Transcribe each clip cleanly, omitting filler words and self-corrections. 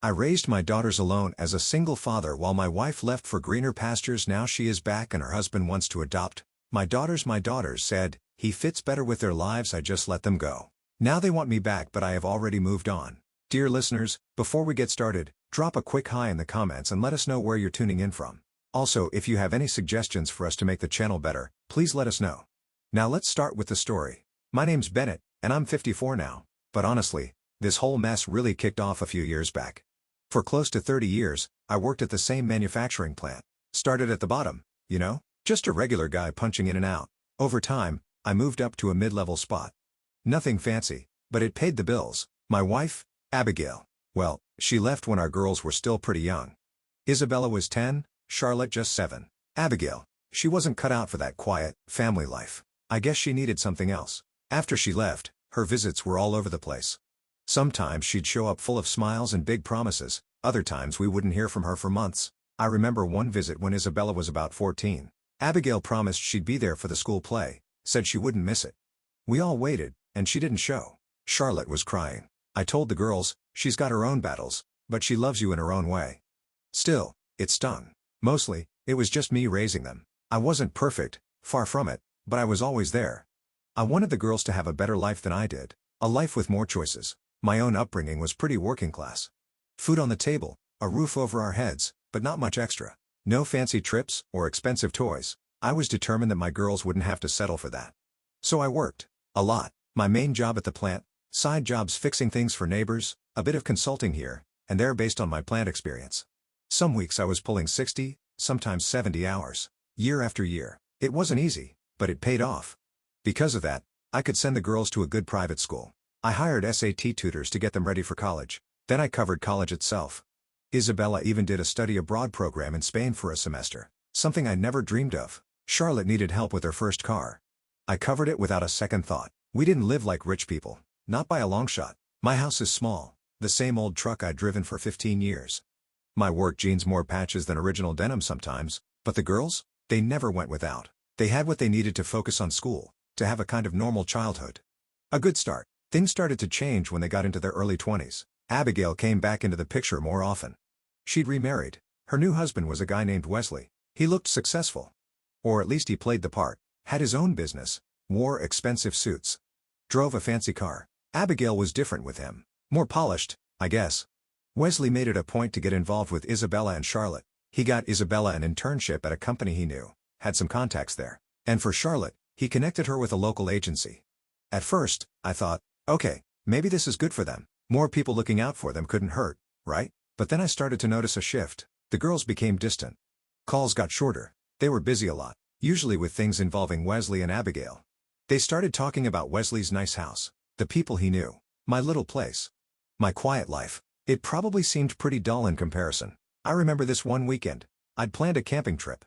I raised my daughters alone as a single father while my wife left for greener pastures. Now she is back and her husband wants to adopt. My daughters said, he fits better with their lives, I just let them go. Now they want me back, but I have already moved on. Dear listeners, before we get started, drop a quick hi in the comments and let us know where you're tuning in from. Also, if you have any suggestions for us to make the channel better, please let us know. Now let's start with the story. My name's Bennett, and I'm 54 now, but honestly, this whole mess really kicked off a few years back. For close to 30 years, I worked at the same manufacturing plant. Started at the bottom, just a regular guy punching in and out. Over time, I moved up to a mid-level spot. Nothing fancy, but it paid the bills. My wife, Abigail, well, she left when our girls were still pretty young. Isabella was 10, Charlotte just 7. Abigail, she wasn't cut out for that quiet, family life. I guess she needed something else. After she left, her visits were all over the place. Sometimes she'd show up full of smiles and big promises, other times we wouldn't hear from her for months. I remember one visit when Isabella was about 14. Abigail promised she'd be there for the school play, said she wouldn't miss it. We all waited, and she didn't show. Charlotte was crying. I told the girls, she's got her own battles, but she loves you in her own way. Still, it stung. Mostly, it was just me raising them. I wasn't perfect, far from it, but I was always there. I wanted the girls to have a better life than I did, a life with more choices. My own upbringing was pretty working class. Food on the table, a roof over our heads, but not much extra. No fancy trips or expensive toys. I was determined that my girls wouldn't have to settle for that. So I worked. A lot. My main job at the plant, side jobs fixing things for neighbors, a bit of consulting here and there based on my plant experience. Some weeks I was pulling 60, sometimes 70 hours. Year after year. It wasn't easy, but it paid off. Because of that, I could send the girls to a good private school. I hired SAT tutors to get them ready for college. Then I covered college itself. Isabella even did a study abroad program in Spain for a semester, something I never dreamed of. Charlotte needed help with her first car. I covered it without a second thought. We didn't live like rich people, not by a long shot. My house is small, the same old truck I'd driven for 15 years. My work jeans more patches than original denim sometimes, but the girls? They never went without. They had what they needed to focus on school, to have a kind of normal childhood. A good start. Things started to change when they got into their early 20s. Abigail came back into the picture more often. She'd remarried. Her new husband was a guy named Wesley. He looked successful. Or at least he played the part, had his own business, wore expensive suits, drove a fancy car. Abigail was different with him. More polished, I guess. Wesley made it a point to get involved with Isabella and Charlotte. He got Isabella an internship at a company he knew, had some contacts there. And for Charlotte, he connected her with a local agency. At first, I thought, okay, maybe this is good for them. More people looking out for them couldn't hurt, right? But then I started to notice a shift. The girls became distant. Calls got shorter. They were busy a lot, usually with things involving Wesley and Abigail. They started talking about Wesley's nice house, the people he knew, my little place, my quiet life. It probably seemed pretty dull in comparison. I remember this one weekend. I'd planned a camping trip.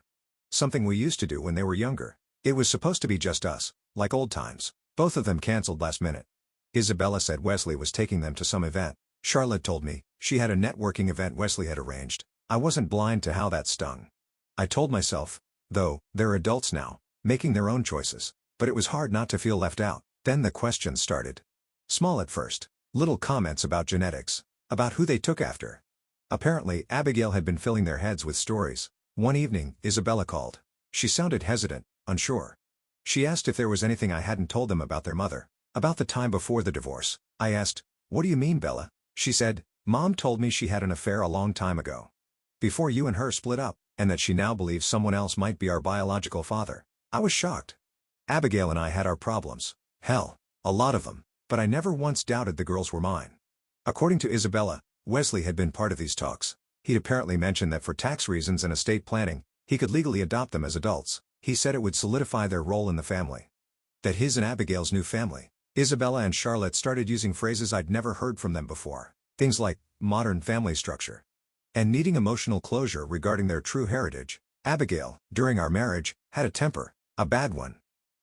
Something we used to do when they were younger. It was supposed to be just us, like old times. Both of them canceled last minute. Isabella said Wesley was taking them to some event. Charlotte told me she had a networking event Wesley had arranged. I wasn't blind to how that stung. I told myself, though, they're adults now, making their own choices. But it was hard not to feel left out. Then the questions started. Small at first. Little comments about genetics, about who they took after. Apparently, Abigail had been filling their heads with stories. One evening, Isabella called. She sounded hesitant, unsure. She asked if there was anything I hadn't told them about their mother. About the time before the divorce. I asked, "What do you mean, Bella?" She said, "Mom told me she had an affair a long time ago. Before you and her split up, and that she now believes someone else might be our biological father." I was shocked. Abigail and I had our problems. Hell, a lot of them. But I never once doubted the girls were mine. According to Isabella, Wesley had been part of these talks. He'd apparently mentioned that for tax reasons and estate planning, he could legally adopt them as adults. He said it would solidify their role in the family. That his and Abigail's new family. Isabella and Charlotte started using phrases I'd never heard from them before. Things like, modern family structure. And needing emotional closure regarding their true heritage. Abigail, during our marriage, had a temper, a bad one.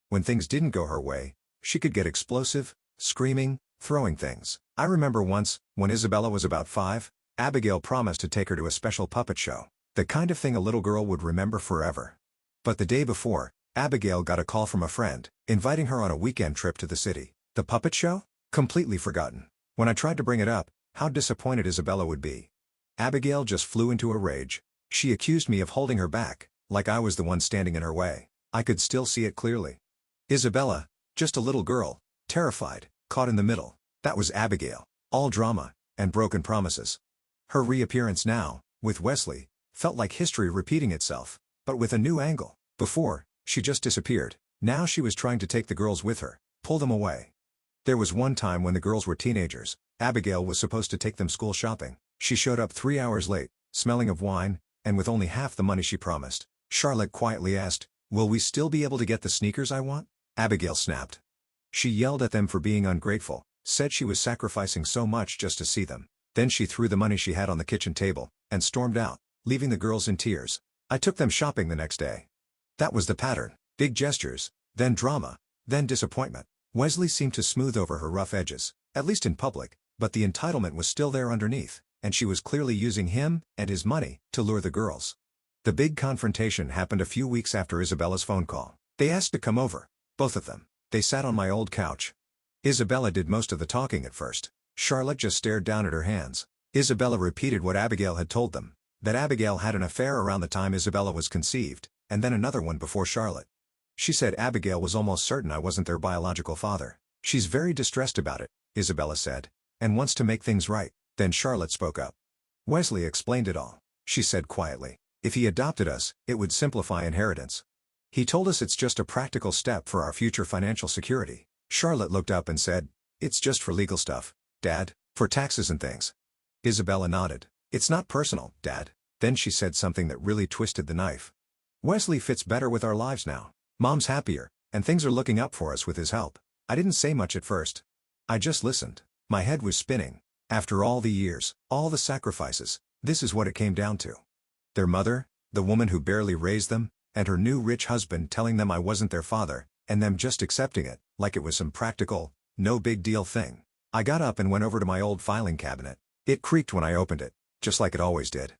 When things didn't go her way, she could get explosive, screaming, throwing things. I remember once, when Isabella was about 5, Abigail promised to take her to a special puppet show. The kind of thing a little girl would remember forever. But the day before, Abigail got a call from a friend, inviting her on a weekend trip to the city. The puppet show? Completely forgotten. When I tried to bring it up, how disappointed Isabella would be. Abigail just flew into a rage. She accused me of holding her back, like I was the one standing in her way. I could still see it clearly. Isabella, just a little girl, terrified, caught in the middle. That was Abigail. All drama, and broken promises. Her reappearance now, with Wesley, felt like history repeating itself, but with a new angle. Before, she just disappeared. Now she was trying to take the girls with her, pull them away. There was one time when the girls were teenagers. Abigail was supposed to take them school shopping. She showed up 3 hours late, smelling of wine, and with only half the money she promised. Charlotte quietly asked, "Will we still be able to get the sneakers I want?" Abigail snapped. She yelled at them for being ungrateful, said she was sacrificing so much just to see them. Then she threw the money she had on the kitchen table, and stormed out, leaving the girls in tears. I took them shopping the next day. That was the pattern. Big gestures, then drama, then disappointment. Wesley seemed to smooth over her rough edges, at least in public, but the entitlement was still there underneath, and she was clearly using him and his money to lure the girls. The big confrontation happened a few weeks after Isabella's phone call. They asked to come over, both of them. They sat on my old couch. Isabella did most of the talking at first. Charlotte just stared down at her hands. Isabella repeated what Abigail had told them, that Abigail had an affair around the time Isabella was conceived, and then another one before Charlotte. She said Abigail was almost certain I wasn't their biological father. "She's very distressed about it," Isabella said, "and wants to make things right." Then Charlotte spoke up. "Wesley explained it all," she said quietly. "If he adopted us, it would simplify inheritance. He told us it's just a practical step for our future financial security." Charlotte looked up and said, "It's just for legal stuff, Dad, for taxes and things." Isabella nodded. "It's not personal, Dad." Then she said something that really twisted the knife. "Wesley fits better with our lives now. Mom's happier, and things are looking up for us with his help." I didn't say much at first. I just listened. My head was spinning. After all the years, all the sacrifices, this is what it came down to. Their mother, the woman who barely raised them, and her new rich husband telling them I wasn't their father, and them just accepting it, like it was some practical, no big deal thing. I got up and went over to my old filing cabinet. It creaked when I opened it, just like it always did.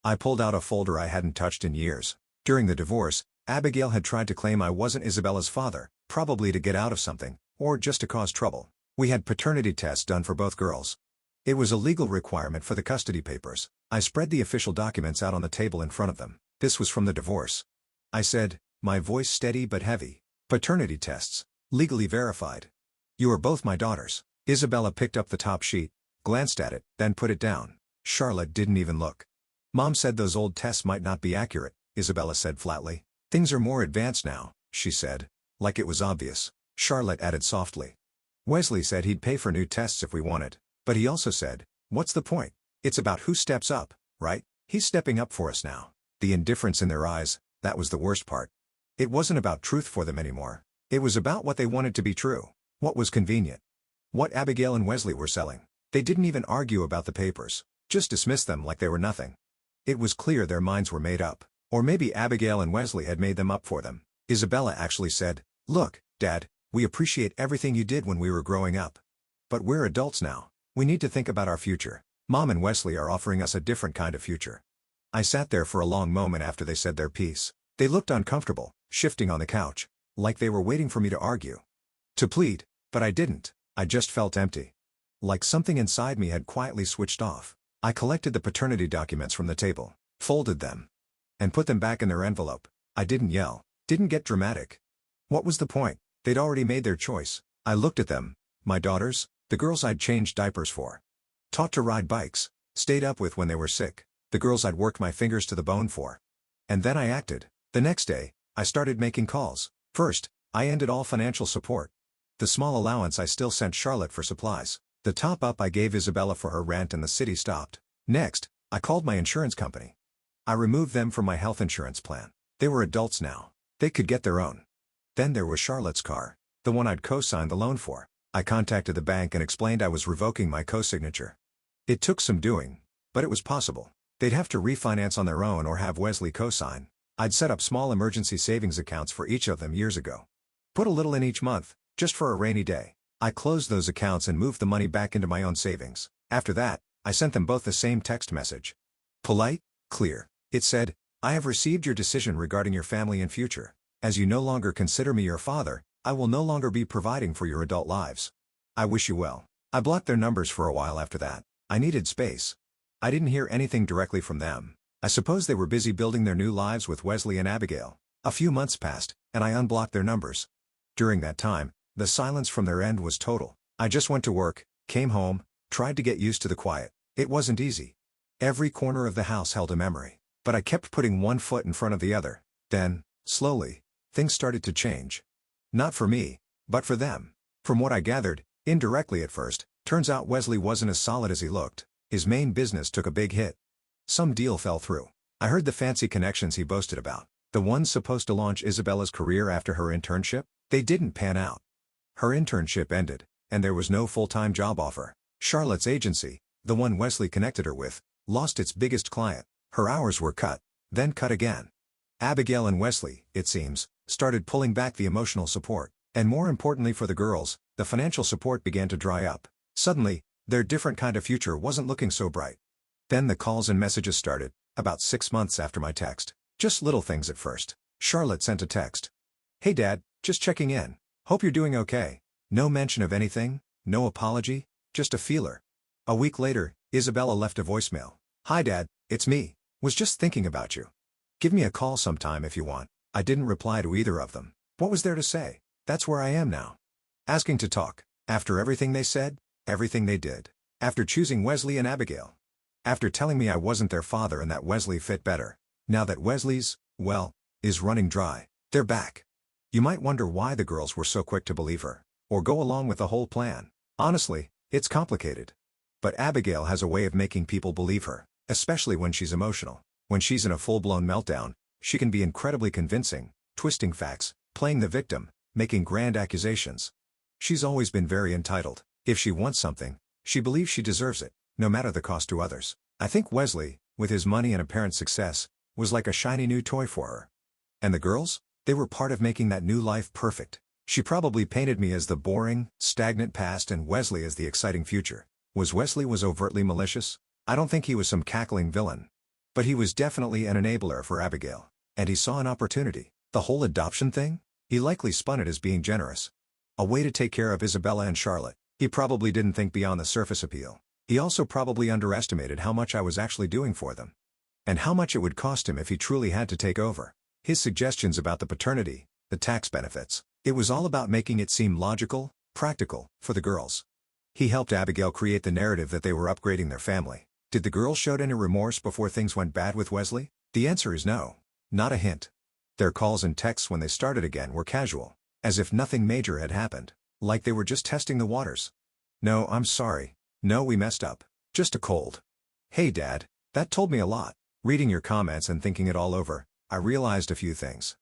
I pulled out a folder I hadn't touched in years. During the divorce, Abigail had tried to claim I wasn't Isabella's father, probably to get out of something, or just to cause trouble. We had paternity tests done for both girls. It was a legal requirement for the custody papers. I spread the official documents out on the table in front of them. This was from the divorce. I said, my voice steady but heavy. "Paternity tests. Legally verified. You are both my daughters." Isabella picked up the top sheet, glanced at it, then put it down. Charlotte didn't even look. "Mom said those old tests might not be accurate," Isabella said flatly. "Things are more advanced now," she said, like it was obvious. Charlotte added softly. "Wesley said he'd pay for new tests if we wanted. But he also said, what's the point? It's about who steps up, right? He's stepping up for us now." The indifference in their eyes, that was the worst part. It wasn't about truth for them anymore. It was about what they wanted to be true. What was convenient. What Abigail and Wesley were selling. They didn't even argue about the papers. Just dismissed them like they were nothing. It was clear their minds were made up. Or maybe Abigail and Wesley had made them up for them. Isabella actually said, "Look, Dad, we appreciate everything you did when we were growing up. But we're adults now. We need to think about our future. Mom and Wesley are offering us a different kind of future." I sat there for a long moment after they said their piece. They looked uncomfortable, shifting on the couch, like they were waiting for me to argue. To plead, but I didn't. I just felt empty. Like something inside me had quietly switched off. I collected the paternity documents from the table, folded them, and put them back in their envelope. I didn't yell, didn't get dramatic. What was the point? They'd already made their choice. I looked at them, my daughters, the girls I'd changed diapers for, taught to ride bikes, stayed up with when they were sick, the girls I'd worked my fingers to the bone for. And then I acted. The next day, I started making calls. First, I ended all financial support. The small allowance I still sent Charlotte for supplies. The top-up I gave Isabella for her rent and the city stopped. Next, I called my insurance company. I removed them from my health insurance plan. They were adults now. They could get their own. Then there was Charlotte's car, the one I'd co-signed the loan for. I contacted the bank and explained I was revoking my co-signature. It took some doing, but it was possible. They'd have to refinance on their own or have Wesley co-sign. I'd set up small emergency savings accounts for each of them years ago. Put a little in each month, just for a rainy day. I closed those accounts and moved the money back into my own savings. After that, I sent them both the same text message. Polite, clear. It said, "I have received your decision regarding your family and future. As you no longer consider me your father, I will no longer be providing for your adult lives. I wish you well." I blocked their numbers for a while after that. I needed space. I didn't hear anything directly from them. I suppose they were busy building their new lives with Wesley and Abigail. A few months passed, and I unblocked their numbers. During that time, the silence from their end was total. I just went to work, came home, tried to get used to the quiet. It wasn't easy. Every corner of the house held a memory. But I kept putting one foot in front of the other. Then, slowly, things started to change. Not for me, but for them. From what I gathered, indirectly at first, turns out Wesley wasn't as solid as he looked. His main business took a big hit. Some deal fell through. I heard the fancy connections he boasted about. The ones supposed to launch Isabella's career after her internship, they didn't pan out. Her internship ended, and there was no full-time job offer. Charlotte's agency, the one Wesley connected her with, lost its biggest client. Her hours were cut, then cut again. Abigail and Wesley, it seems, started pulling back the emotional support, and more importantly for the girls, the financial support began to dry up. Suddenly, their different kind of future wasn't looking so bright. Then the calls and messages started, about 6 months after my text. Just little things at first. Charlotte sent a text. "Hey Dad, just checking in. Hope you're doing okay." No mention of anything, no apology, just a feeler. A week later, Isabella left a voicemail. "Hi Dad, it's me. Was just thinking about you. Give me a call sometime if you want." I didn't reply to either of them. What was there to say? That's where I am now. Asking to talk. After everything they said, everything they did. After choosing Wesley and Abigail. After telling me I wasn't their father and that Wesley fit better. Now that Wesley's, well, is running dry, they're back. You might wonder why the girls were so quick to believe her, or go along with the whole plan. Honestly, it's complicated. But Abigail has a way of making people believe her, especially when she's emotional. When she's in a full-blown meltdown, she can be incredibly convincing, twisting facts, playing the victim, making grand accusations. She's always been very entitled. If she wants something, she believes she deserves it, no matter the cost to others. I think Wesley, with his money and apparent success, was like a shiny new toy for her. And the girls? They were part of making that new life perfect. She probably painted me as the boring, stagnant past and Wesley as the exciting future. Wesley was overtly malicious? I don't think he was some cackling villain. But he was definitely an enabler for Abigail. And he saw an opportunity. The whole adoption thing? He likely spun it as being generous. A way to take care of Isabella and Charlotte. He probably didn't think beyond the surface appeal. He also probably underestimated how much I was actually doing for them. And how much it would cost him if he truly had to take over. His suggestions about the paternity, the tax benefits, it was all about making it seem logical, practical, for the girls. He helped Abigail create the narrative that they were upgrading their family. Did the girls show any remorse before things went bad with Wesley? The answer is no. Not a hint. Their calls and texts when they started again were casual, as if nothing major had happened, like they were just testing the waters. "No, I'm sorry. No, we messed up. Just a cold." "Hey Dad, that told me a lot." Reading your comments and thinking it all over, I realized a few things.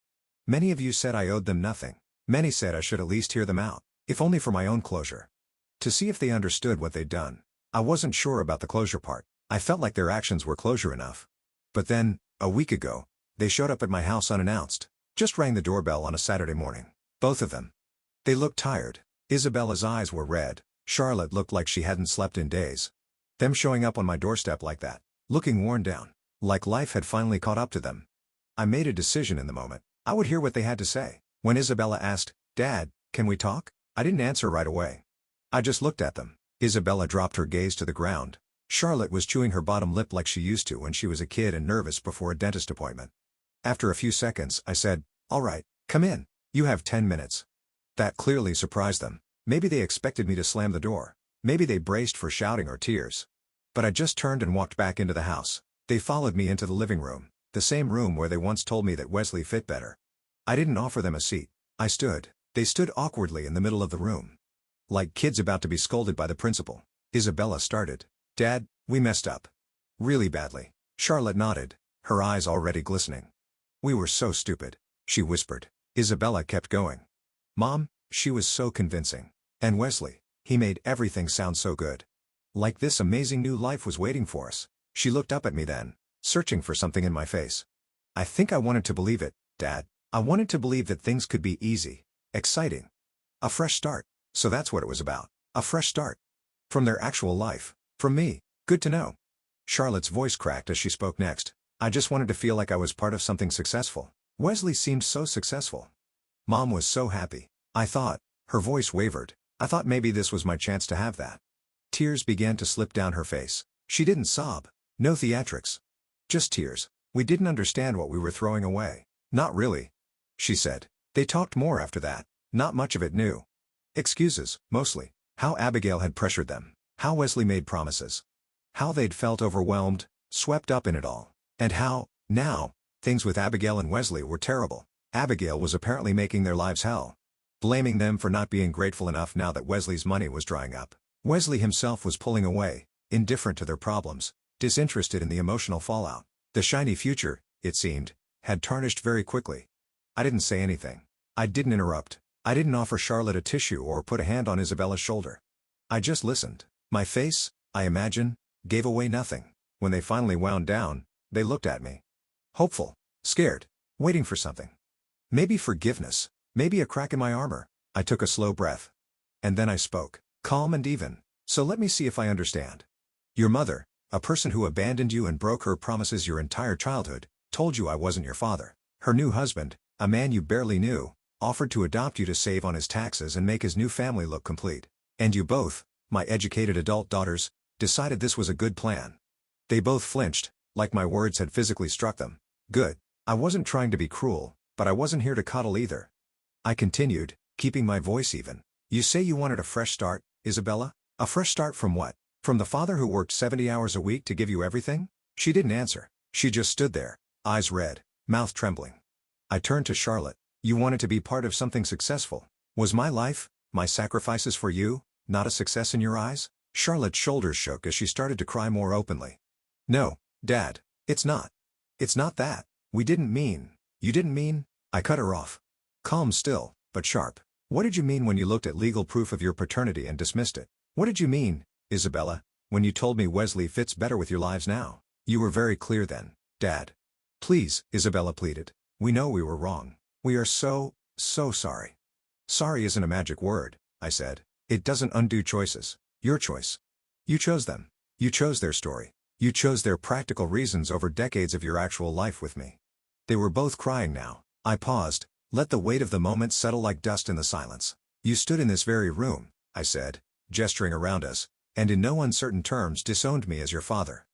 Many of you said I owed them nothing. Many said I should at least hear them out, if only for my own closure. To see if they understood what they'd done. I wasn't sure about the closure part. I felt like their actions were closure enough. But then, a week ago, they showed up at my house unannounced. Just rang the doorbell on a Saturday morning. Both of them. They looked tired. Isabella's eyes were red. Charlotte looked like she hadn't slept in days. Them showing up on my doorstep like that, looking worn down, like life had finally caught up to them. I made a decision in the moment. I would hear what they had to say. When Isabella asked, "Dad, can we talk?" I didn't answer right away. I just looked at them. Isabella dropped her gaze to the ground. Charlotte was chewing her bottom lip like she used to when she was a kid and nervous before a dentist appointment. After a few seconds, I said, "All right, come in. You have 10 minutes. That clearly surprised them. Maybe they expected me to slam the door. Maybe they braced for shouting or tears. But I just turned and walked back into the house. They followed me into the living room, the same room where they once told me that Wesley fit better. I didn't offer them a seat. I stood. They stood awkwardly in the middle of the room. Like kids about to be scolded by the principal. Isabella started. "Dad, we messed up. Really badly." Charlotte nodded, her eyes already glistening. "We were so stupid," she whispered. Isabella kept going. "Mom, she was so convincing. And Wesley, he made everything sound so good. Like this amazing new life was waiting for us." She looked up at me then, searching for something in my face. "I think I wanted to believe it, Dad. I wanted to believe that things could be easy, exciting. A fresh start. So that's what it was about. A fresh start. From their actual life. From me. Good to know." Charlotte's voice cracked as she spoke next. "I just wanted to feel like I was part of something successful. Wesley seemed so successful. Mom was so happy. I thought," her voice wavered, "I thought maybe this was my chance to have that." Tears began to slip down her face. She didn't sob, No theatrics. Just tears. We didn't understand what we were throwing away. Not really, she said. They talked more after that. Not much of it new. Excuses, mostly. How Abigail had pressured them. How Wesley made promises. How they'd felt overwhelmed, swept up in it all. And how, now, things with Abigail and Wesley were terrible. Abigail was apparently making their lives hell. Blaming them for not being grateful enough now that Wesley's money was drying up. Wesley himself was pulling away, indifferent to their problems, disinterested in the emotional fallout. The shiny future, it seemed, had tarnished very quickly. I didn't say anything. I didn't interrupt. I didn't offer Charlotte a tissue or put a hand on Isabella's shoulder. I just listened. My face, I imagine, gave away nothing. When they finally wound down, they looked at me. Hopeful, scared, waiting for something. Maybe forgiveness, maybe a crack in my armor. I took a slow breath. And then I spoke, calm and even. So let me see if I understand. Your mother, a person who abandoned you and broke her promises your entire childhood, told you I wasn't your father. Her new husband, a man you barely knew, offered to adopt you to save on his taxes and make his new family look complete. And you both, my educated adult daughters, decided this was a good plan. They both flinched, like my words had physically struck them. Good. I wasn't trying to be cruel, but I wasn't here to coddle either. I continued, keeping my voice even. You say you wanted a fresh start, Isabella? A fresh start from what? From the father who worked 70 hours a week to give you everything? She didn't answer. She just stood there, eyes red, mouth trembling. I turned to Charlotte. You wanted to be part of something successful. Was my life, my sacrifices for you, not a success in your eyes? Charlotte's shoulders shook as she started to cry more openly. No, Dad, it's not. It's not that. You didn't mean, I cut her off. Calm still, but sharp. What did you mean when you looked at legal proof of your paternity and dismissed it? What did you mean, Isabella, when you told me Wesley fits better with your lives now? You were very clear then, Dad. Please, Isabella pleaded. We know we were wrong. We are so sorry. Sorry isn't a magic word, I said. It doesn't undo choices. Your choice. You chose them. You chose their story. You chose their practical reasons over decades of your actual life with me. They were both crying now. I paused, let the weight of the moment settle like dust in the silence. You stood in this very room, I said, gesturing around us, and in no uncertain terms disowned me as your father.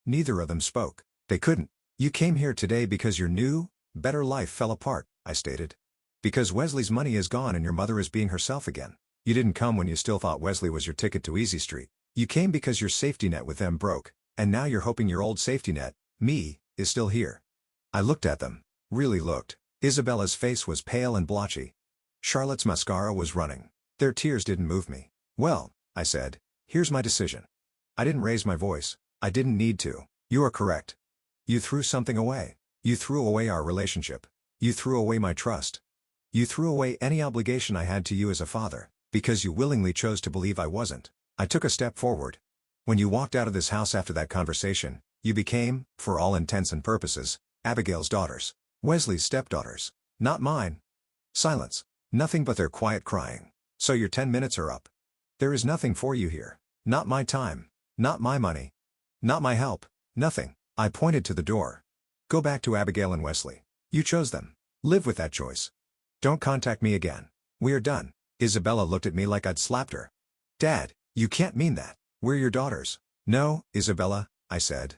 Neither of them spoke. They couldn't. You came here today because your new, better life fell apart, I stated. Because Wesley's money is gone and your mother is being herself again. You didn't come when you still thought Wesley was your ticket to Easy Street. You came because your safety net with them broke, and now you're hoping your old safety net, me, is still here. I looked at them. Really looked. Isabella's face was pale and blotchy. Charlotte's mascara was running. Their tears didn't move me. Well, I said, here's my decision. I didn't raise my voice. I didn't need to. You are correct. You threw something away. You threw away our relationship. You threw away my trust. You threw away any obligation I had to you as a father, because you willingly chose to believe I wasn't. I took a step forward. When you walked out of this house after that conversation, you became, for all intents and purposes, Abigail's daughters. Wesley's stepdaughters. Not mine. Silence. Nothing but their quiet crying. So your 10 minutes are up. There is nothing for you here. Not my time. Not my money. Not my help. Nothing. I pointed to the door. Go back to Abigail and Wesley. You chose them. Live with that choice. Don't contact me again. We are done. Isabella looked at me like I'd slapped her. Dad, you can't mean that. We're your daughters. No, Isabella, I said.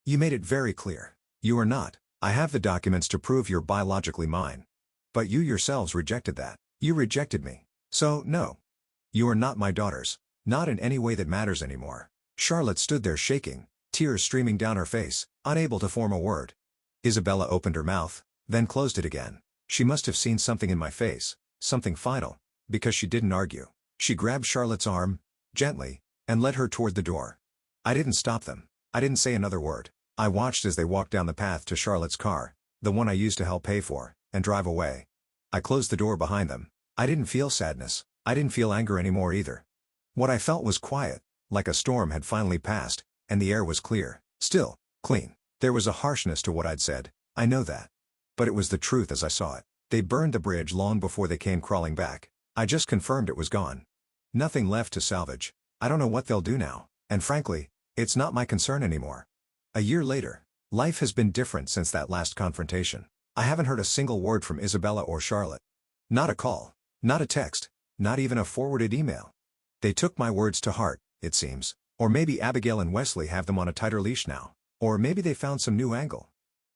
You made it very clear. You are not. I have the documents to prove you're biologically mine. But you yourselves rejected that. You rejected me. So, no. You are not my daughters. Not in any way that matters anymore. Charlotte stood there shaking, tears streaming down her face, unable to form a word. Isabella opened her mouth, then closed it again. She must have seen something in my face, something final, because she didn't argue. She grabbed Charlotte's arm, gently, and led her toward the door. I didn't stop them. I didn't say another word. I watched as they walked down the path to Charlotte's car, the one I used to help pay for, and drive away. I closed the door behind them. I didn't feel sadness. I didn't feel anger anymore either. What I felt was quiet, like a storm had finally passed, and the air was clear, still, clean. There was a harshness to what I'd said, I know that. But it was the truth as I saw it. They burned the bridge long before they came crawling back. I just confirmed it was gone. Nothing left to salvage. I don't know what they'll do now, and frankly, it's not my concern anymore. A year later, life has been different since that last confrontation. I haven't heard a single word from Isabella or Charlotte. Not a call, not a text, not even a forwarded email. They took my words to heart, it seems, or maybe Abigail and Wesley have them on a tighter leash now. Or maybe they found some new angle.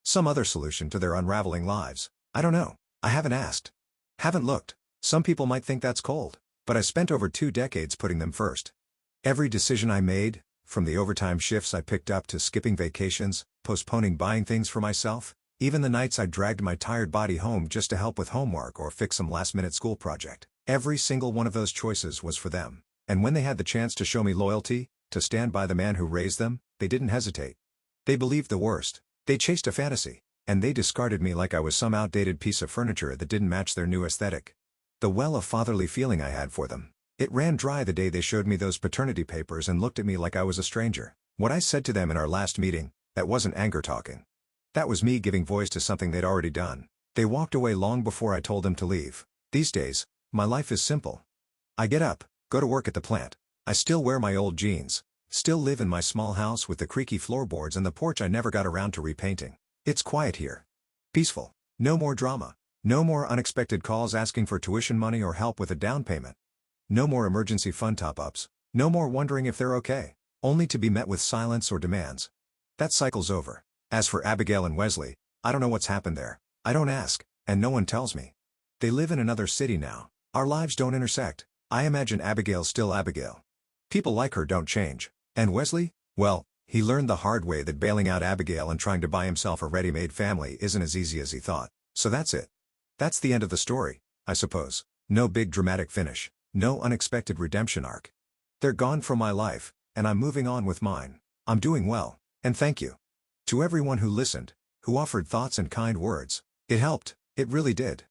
Some other solution to their unraveling lives. I don't know. I haven't asked. Haven't looked. Some people might think that's cold. But I spent over 2 decades putting them first. Every decision I made, from the overtime shifts I picked up to skipping vacations, postponing buying things for myself, even the nights I dragged my tired body home just to help with homework or fix some last-minute school project, every single one of those choices was for them. And when they had the chance to show me loyalty, to stand by the man who raised them, they didn't hesitate. They believed the worst. They chased a fantasy. And they discarded me like I was some outdated piece of furniture that didn't match their new aesthetic. The well of fatherly feeling I had for them, it ran dry the day they showed me those paternity papers and looked at me like I was a stranger. What I said to them in our last meeting, that wasn't anger talking. That was me giving voice to something they'd already done. They walked away long before I told them to leave. These days, my life is simple. I get up, go to work at the plant. I still wear my old jeans, still live in my small house with the creaky floorboards and the porch I never got around to repainting. It's quiet here. Peaceful. No more drama. No more unexpected calls asking for tuition money or help with a down payment. No more emergency fund top-ups. No more wondering if they're okay, only to be met with silence or demands. That cycle's over. As for Abigail and Wesley, I don't know what's happened there. I don't ask, and no one tells me. They live in another city now. Our lives don't intersect. I imagine Abigail's still Abigail. People like her don't change. And Wesley? Well, he learned the hard way that bailing out Abigail and trying to buy himself a ready-made family isn't as easy as he thought. So that's it. That's the end of the story, I suppose. No big dramatic finish. No unexpected redemption arc. They're gone from my life, and I'm moving on with mine. I'm doing well, and thank you. To everyone who listened, who offered thoughts and kind words. It helped, it really did.